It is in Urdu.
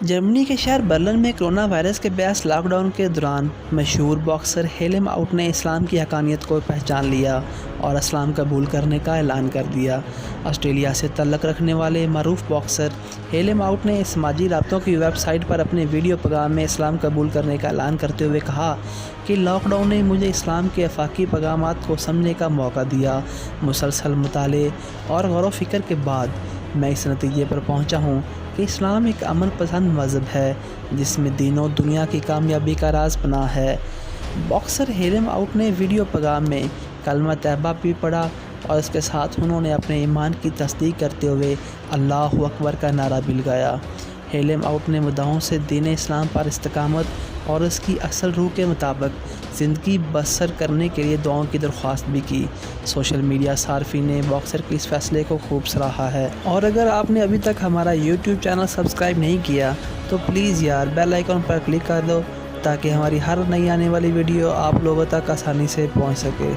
جرمنی کے شہر برلن میں کرونا وائرس کے باعث لاک ڈاؤن کے دوران مشہور باکسر ہیلم آؤٹ نے اسلام کی حقانیت کو پہچان لیا اور اسلام قبول کرنے کا اعلان کر دیا۔ آسٹریلیا سے تعلق رکھنے والے معروف باکسر ہیلم آؤٹ نے سماجی رابطوں کی ویب سائٹ پر اپنے ویڈیو پیغام میں اسلام قبول کرنے کا اعلان کرتے ہوئے کہا کہ لاک ڈاؤن نے مجھے اسلام کے آفاقی پیغامات کو سمجھنے کا موقع دیا۔ مسلسل مطالعے اور غور و فکر کے بعد میں اس نتیجے پر پہنچا ہوں کہ اسلام ایک امن پسند مذہب ہے جس میں دین و دنیا کی کامیابی کا راز پناہ ہے۔ باکسر ہیلم آؤٹ نے ویڈیو پیغام میں کلمہ طیبہ بھی پڑھا اور اس کے ساتھ انہوں نے اپنے ایمان کی تصدیق کرتے ہوئے اللہ اکبر کا نعرہ بھی لگایا۔ ہیلم آؤٹ نے مدعوؤں سے دین اسلام پر استقامت اور اس کی اصل روح کے مطابق زندگی بسر کرنے کے لیے دعاؤں کی درخواست بھی کی۔ سوشل میڈیا صارفین نے باکسر کے اس فیصلے کو خوب سراہا ہے، اور اگر آپ نے ابھی تک ہمارا یوٹیوب چینل سبسکرائب نہیں کیا تو پلیز یار بیل آئیکن پر کلک کر دو تاکہ ہماری ہر نئی آنے والی ویڈیو آپ لوگوں تک آسانی سے پہنچ سکے۔